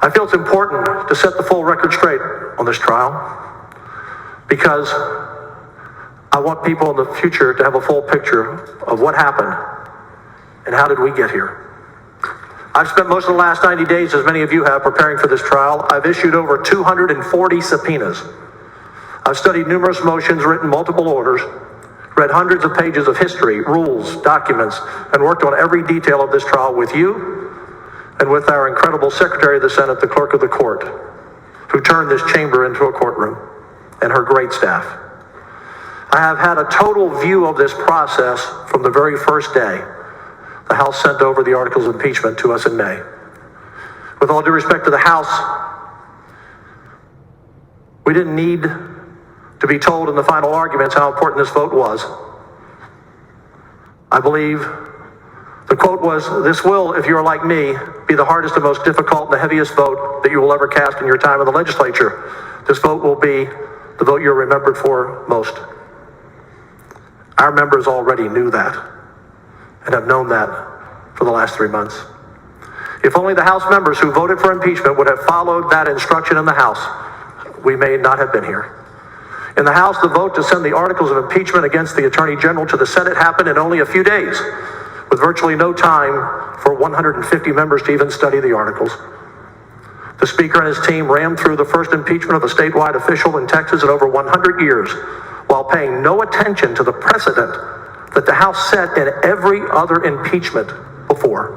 I feel it's important to set the full record straight on this trial because I want people in the future to have a full picture of what happened and how did we get here. I've spent most of the last 90 days, as many of you have, preparing for this trial. I've issued over 240 subpoenas. I've studied numerous motions, written multiple orders, read hundreds of pages of history, rules, documents, and worked on every detail of this trial with you and with our incredible Secretary of the Senate, the Clerk of the Court, who turned this chamber into a courtroom, and her great staff. I have had a total view of this process from the very first day the House sent over the articles of impeachment to us in May. With all due respect to the House, we didn't need to be told in the final arguments how important this vote was. I believe the quote was, "This will, if you're like me, be the hardest and most difficult and the heaviest vote that you will ever cast in your time in the legislature. This vote will be the vote you're remembered for most." Our members already knew that and have known that for the last 3 months. If only the House members who voted for impeachment would have followed that instruction in the House, we may not have been here. In the House, the vote to send the articles of impeachment against the Attorney General to the Senate happened in only a few days, with virtually no time for 150 members to even study the articles. The Speaker and his team rammed through the first impeachment of a statewide official in Texas in over 100 years, while paying no attention to the precedent that the House set in every other impeachment before.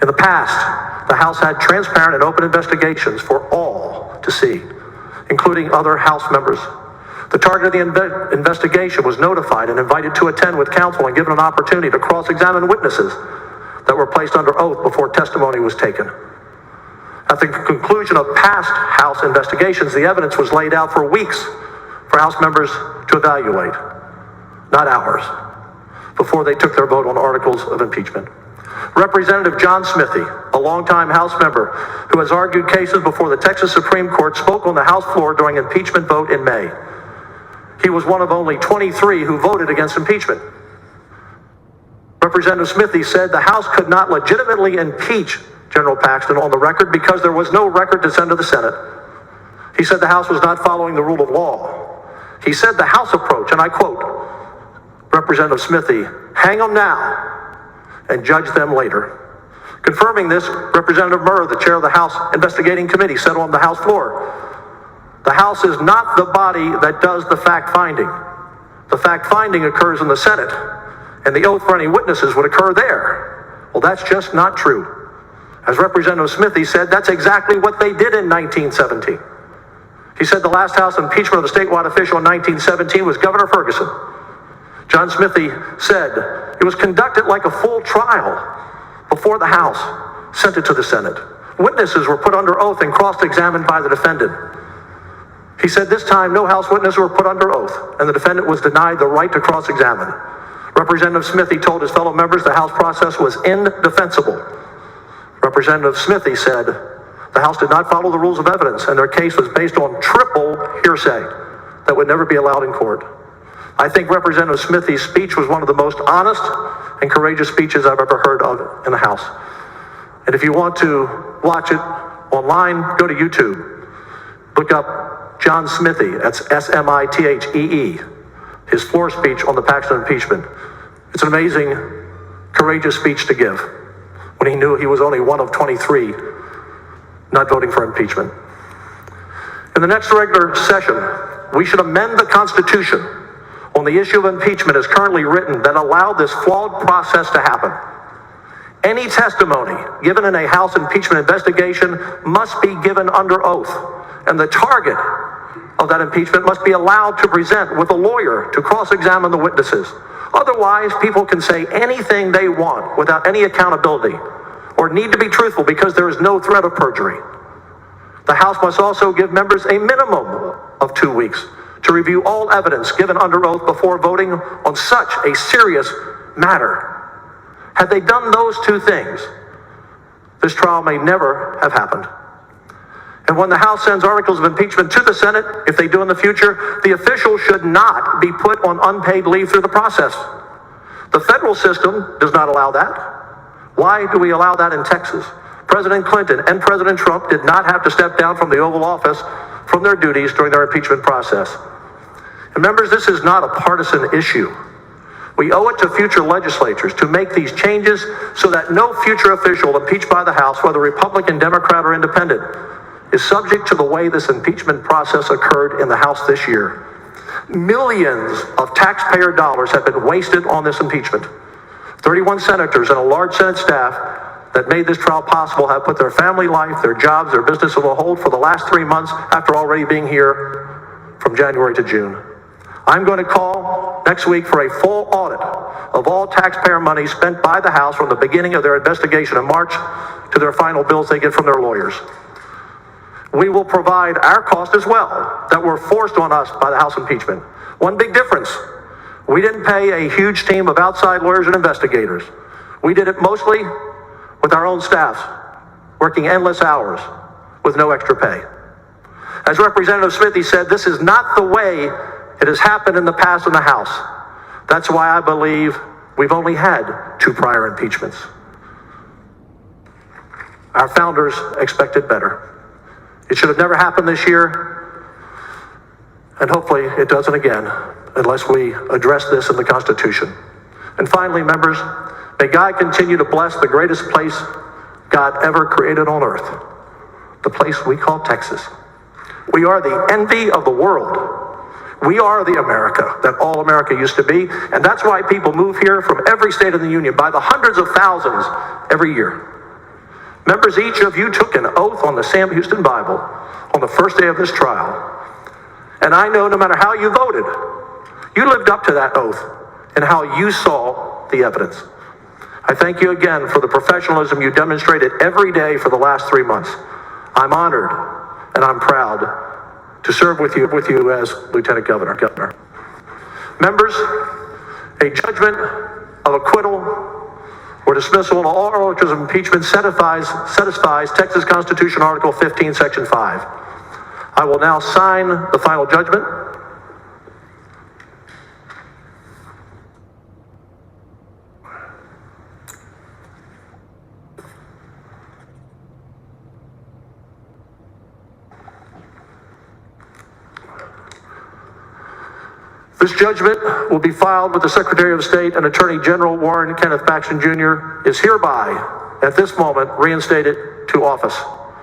In the past, the House had transparent and open investigations for all to see, including other House members. The target of the investigation was notified and invited to attend with counsel and given an opportunity to cross-examine witnesses that were placed under oath before testimony was taken. At the conclusion of past House investigations, the evidence was laid out for weeks for House members to evaluate, not hours, before they took their vote on articles of impeachment. Representative John Smithee, a longtime House member who has argued cases before the Texas Supreme Court, spoke on the House floor during impeachment vote in May. He was one of only 23 who voted against impeachment. Representative Smithee said the House could not legitimately impeach General Paxton on the record because there was no record to send to the Senate. He said the House was not following the rule of law. He said the House approach, and I quote, Representative Smithee, "Hang them now and judge them later." Confirming this, Representative Murr, the chair of the House Investigating Committee, said on the House floor, "The House is not the body that does the fact-finding. The fact-finding occurs in the Senate, and the oath for any witnesses would occur there." Well, that's just not true. As Representative Smithee said, that's exactly what they did in 1917. He said the last House impeachment of a statewide official in 1917 was Governor Ferguson. John Smithee said it was conducted like a full trial before the House sent it to the Senate. Witnesses were put under oath and cross-examined by the defendant. He said this time no House witnesses were put under oath, and the defendant was denied the right to cross-examine. Representative Smithee told his fellow members the House process was indefensible. Representative Smithee said the House did not follow the rules of evidence, and their case was based on triple hearsay that would never be allowed in court. I think Representative Smithee's speech was one of the most honest and courageous speeches I've ever heard of in the House. And if you want to watch it online, go to YouTube. Look up John Smithee, that's S-M-I-T-H-E-E, his floor speech on the Paxton impeachment. It's an amazing, courageous speech to give when he knew he was only one of 23 not voting for impeachment. In the next regular session, we should amend the Constitution on the issue of impeachment as currently written that allowed this flawed process to happen. Any testimony given in a House impeachment investigation must be given under oath, and the target of that impeachment must be allowed to present with a lawyer to cross-examine the witnesses. Otherwise, people can say anything they want without any accountability or need to be truthful because there is no threat of perjury. The House must also give members a minimum of 2 weeks to review all evidence given under oath before voting on such a serious matter. Had they done those two things, this trial may never have happened. And when the House sends articles of impeachment to the Senate, if they do in the future, the official should not be put on unpaid leave through the process. The federal system does not allow that. Why do we allow that in Texas? President Clinton and President Trump did not have to step down from the Oval Office from their duties during their impeachment process. And members, this is not a partisan issue. We owe it to future legislatures to make these changes so that no future official impeached by the House, whether Republican, Democrat, or Independent, is subject to the way this impeachment process occurred in the House this year. Millions of taxpayer dollars have been wasted on this impeachment. 31 senators and a large Senate staff that made this trial possible have put their family life, their jobs, their business on hold for the last 3 months after already being here from January to June. I'm going to call next week for a full audit of all taxpayer money spent by the House from the beginning of their investigation in March to their final bills they get from their lawyers. We will provide our cost as well that were forced on us by the House impeachment. One big difference, we didn't pay a huge team of outside lawyers and investigators. We did it mostly with our own staff, working endless hours with no extra pay. As Representative Smithy said, this is not the way it has happened in the past in the House. That's why I believe we've only had 2 prior impeachments. Our founders expected better. It should have never happened this year, and hopefully it doesn't again, unless we address this in the Constitution. And finally, members, may God continue to bless the greatest place God ever created on earth, the place we call Texas. We are the envy of the world. We are the America that all America used to be, and that's why people move here from every state in the Union by the hundreds of thousands every year. Members, each of you took an oath on the Sam Houston Bible on the first day of this trial. And I know no matter how you voted, you lived up to that oath and how you saw the evidence. I thank you again for the professionalism you demonstrated every day for the last 3 months. I'm honored and I'm proud to serve with you as Lieutenant Governor. Members, a judgment of acquittal or dismissal on all charges of impeachment satisfies Texas Constitution Article 15, Section 5. I will now sign the final judgment. This judgment will be filed with the Secretary of State and Attorney General Warren Kenneth Paxton Jr. is hereby, at this moment, reinstated to office.